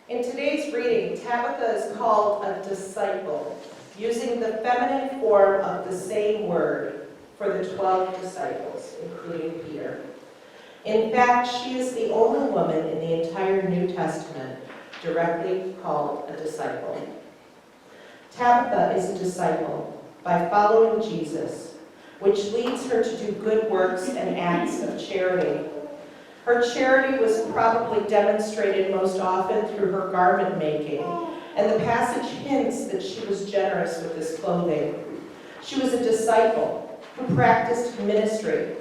In today's reading, Tabitha is called a disciple, using the feminine form of the same word for the 12 disciples, including Peter. In fact, she is the only woman in the entire New Testament directly called a disciple. Tabitha is a disciple by following Jesus, which leads her to do good works and acts of charity. Her charity was probably demonstrated most often through her garment making, and the passage hints that she was generous with this clothing. She was a disciple who practiced ministry.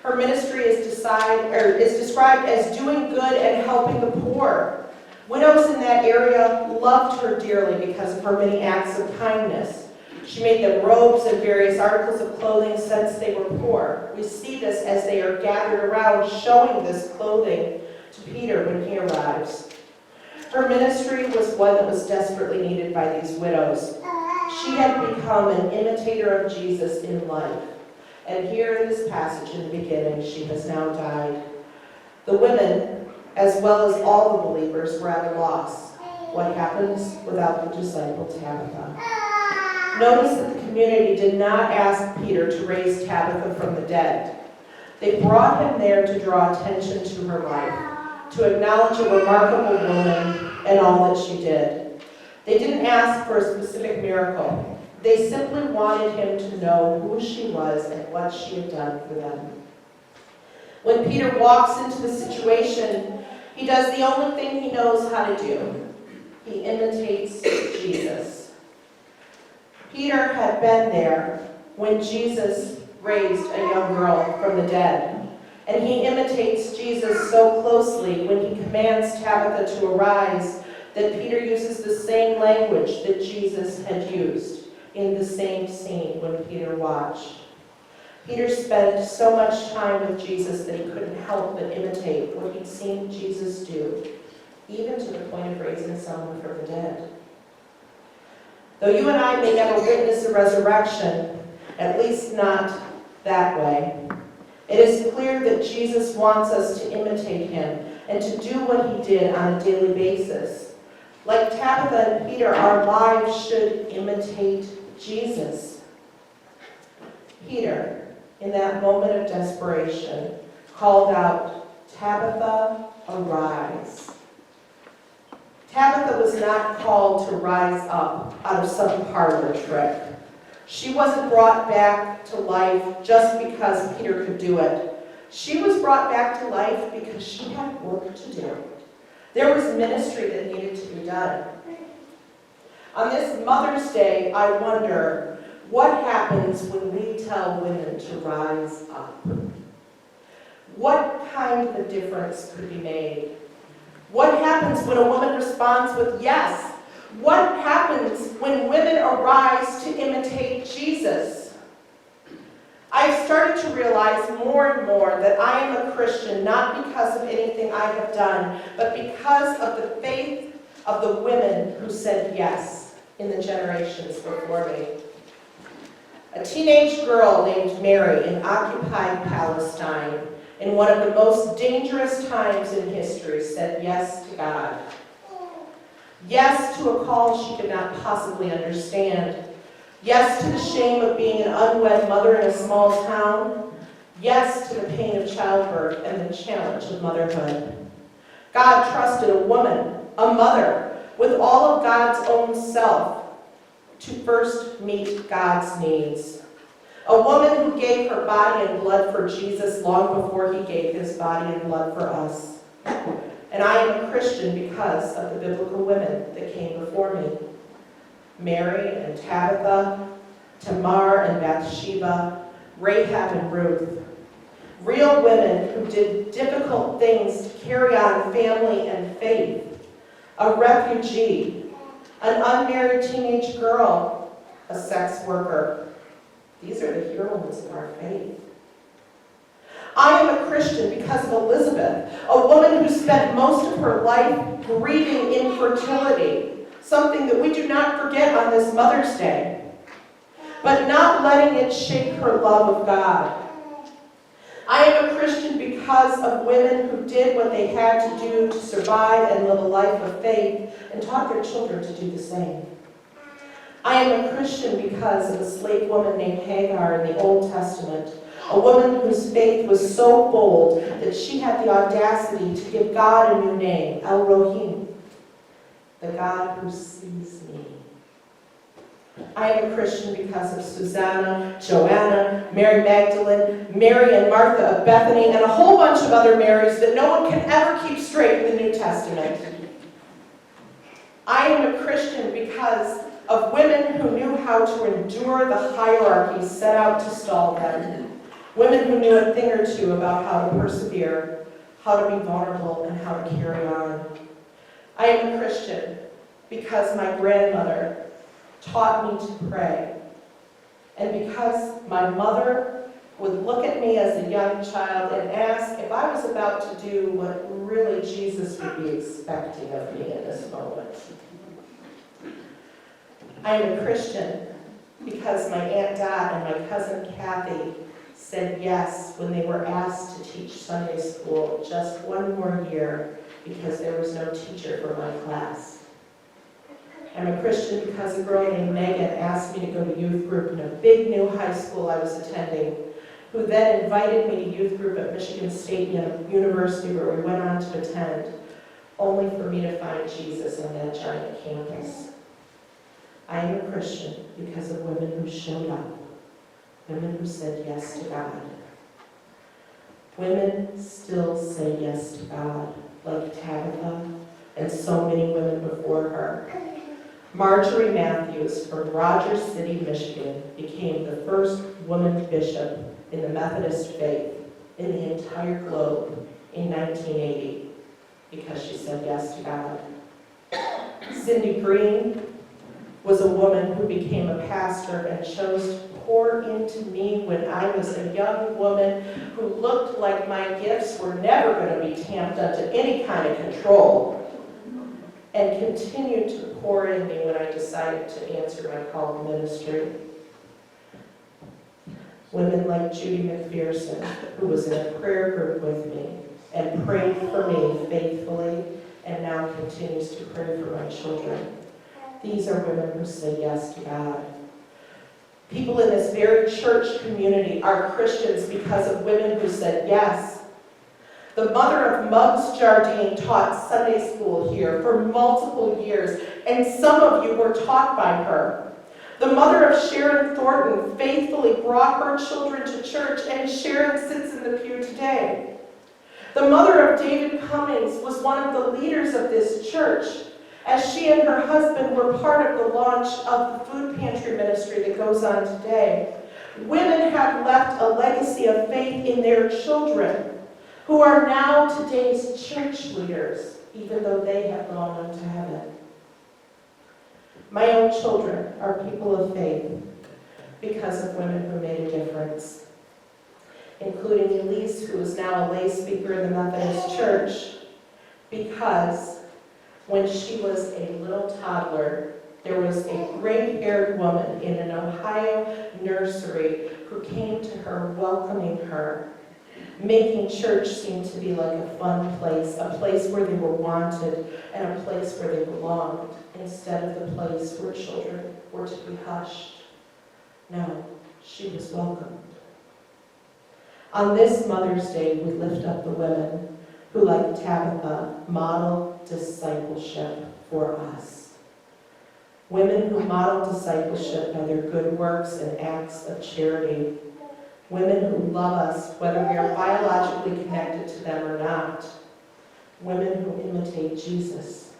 Her ministry is described as doing good and helping the poor. Widows in that area loved her dearly because of her many acts of kindness. She made them robes and various articles of clothing since they were poor. We see this as they are gathered around showing this clothing to Peter when he arrives. Her ministry was one that was desperately needed by these widows. She had become an imitator of Jesus in life. And here in this passage in the beginning, she has now died. The women, as well as all the believers, were at a loss. What happens without the disciple Tabitha? Notice that the community did not ask Peter to raise Tabitha from the dead. They brought him there to draw attention to her life, to acknowledge a remarkable woman and all that she did. They didn't ask for a specific miracle. They simply wanted him to know who she was and what she had done for them. When Peter walks into the situation, he does the only thing he knows how to do. He imitates Jesus. Peter had been there when Jesus raised a young girl from the dead, and he imitates Jesus so closely when he commands Tabitha to arise that Peter uses the same language that Jesus had used in the same scene when Peter watched. Peter spent so much time with Jesus that he couldn't help but imitate what he'd seen Jesus do, even to the point of raising someone from the dead. Though you and I may never witness a resurrection, at least not that way, it is clear that Jesus wants us to imitate him and to do what he did on a daily basis. Like Tabitha and Peter, our lives should imitate Jesus. Peter, in that moment of desperation, called out, "Tabitha, arise." Tabitha was not called to rise up out of some parlor trick. She wasn't brought back to life just because Peter could do it. She was brought back to life because she had work to do. There was ministry that needed to be done. On this Mother's Day, I wonder, what happens when we tell women to rise up? What kind of a difference could be made? What happens when a woman responds with yes? What happens when women arise to imitate Jesus? I've started to realize more and more that I am a Christian not because of anything I have done, but because of the faith of the women who said yes in the generations before me. A teenage girl named Mary in occupied Palestine, in one of the most dangerous times in history, said yes to God. Yes to a call she could not possibly understand. Yes to the shame of being an unwed mother in a small town. Yes to the pain of childbirth and the challenge of motherhood. God trusted a woman, a mother, with all of God's own self to first meet God's needs. A woman who gave her body and blood for Jesus long before he gave his body and blood for us. And I am a Christian because of the biblical women that came before me. Mary and Tabitha, Tamar and Bathsheba, Rahab and Ruth. Real women who did difficult things to carry on family and faith. A refugee, an unmarried teenage girl, a sex worker. These are the heroines of our faith. I am a Christian because of Elizabeth, a woman who spent most of her life grieving infertility, something that we do not forget on this Mother's Day, but not letting it shake her love of God. I am a Christian because of women who did what they had to do to survive and live a life of faith and taught their children to do the same. I am a Christian because of a slave woman named Hagar in the Old Testament, a woman whose faith was so bold that she had the audacity to give God a new name, El Rohim, the God who sees me. I am a Christian because of Susanna, Joanna, Mary Magdalene, Mary and Martha of Bethany, and a whole bunch of other Marys that no one can ever keep straight in the New Testament. I am a Christian because of women who knew how to endure the hierarchy set out to stall them. Women who knew a thing or two about how to persevere, how to be vulnerable, and how to carry on. I am a Christian because my grandmother taught me to pray, and because my mother would look at me as a young child and ask if I was about to do what really Jesus would be expecting of me in this moment. I am a Christian because my Aunt Dot and my cousin Kathy said yes when they were asked to teach Sunday school just one more year because there was no teacher for my class. I'm a Christian because a girl named Megan asked me to go to youth group in a big new high school I was attending, who then invited me to youth group at Michigan State University, where we went on to attend, only for me to find Jesus on that giant campus. I am a Christian because of women who showed up, women who said yes to God. Women still say yes to God, like Tabitha and so many women before her. Marjorie Matthews from Rogers City, Michigan, became the first woman bishop in the Methodist faith in the entire globe in 1980 because she said yes to God. Cindy Green was a woman who became a pastor and chose to pour into me when I was a young woman who looked like my gifts were never going to be tamped up to any kind of control, and continued to pour in me when I decided to answer my call to ministry. Women like Judy McPherson, who was in a prayer group with me and prayed for me faithfully and now continues to pray for my children. These are women who say yes to God. People in this very church community are Christians because of women who said yes. The mother of Muggs Jardine taught Sunday school here for multiple years, and some of you were taught by her. The mother of Sharon Thornton faithfully brought her children to church, and Sharon sits in the pew today. The mother of David Cummings was one of the leaders of this church, as she and her husband were part of the launch of the food pantry ministry that goes on today. Women have left a legacy of faith in their children, who are now today's church leaders, even though they have gone on to heaven. My own children are people of faith because of women who made a difference, including Elise, who is now a lay speaker in the Methodist Church, because when she was a little toddler, there was a gray-haired woman in an Ohio nursery who came to her, welcoming her, making church seem to be like a fun place, a place where they were wanted, and a place where they belonged, instead of the place where children were to be hushed. No, she was welcomed. On this Mother's Day, we lift up the women who, like Tabitha, model discipleship for us. Women who model discipleship by their good works and acts of charity. Women who love us, whether we are biologically connected to them or not. Women who imitate Jesus.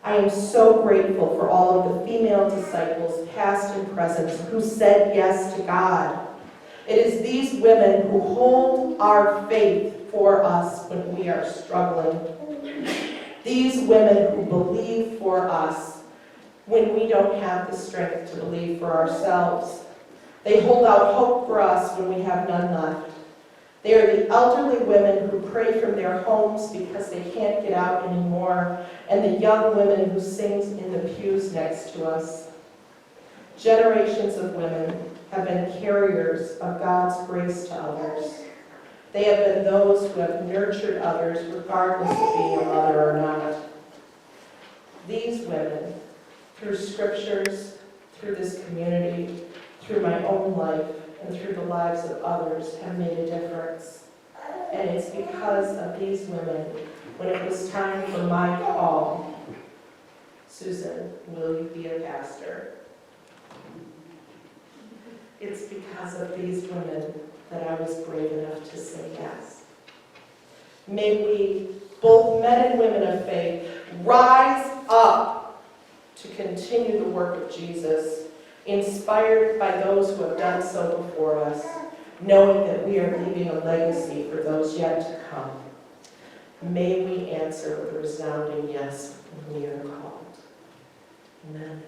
I am so grateful for all of the female disciples, past and present, who said yes to God. It is these women who hold our faith for us when we are struggling. These women who believe for us when we don't have the strength to believe for ourselves. They hold out hope for us when we have none left. They are the elderly women who pray from their homes because they can't get out anymore, and the young women who sing in the pews next to us. Generations of women have been carriers of God's grace to others. They have been those who have nurtured others regardless of being a mother or not. These women, through scriptures, through this community, through my own life, and through the lives of others, have made a difference. And it's because of these women, when it was time for my call, Susan, will you be a pastor? It's because of these women that I was brave enough to say yes. May we, both men and women of faith, rise up to continue the work of Jesus, inspired by those who have done so before us, knowing that we are leaving a legacy for those yet to come. May we answer with a resounding yes when we are called. Amen.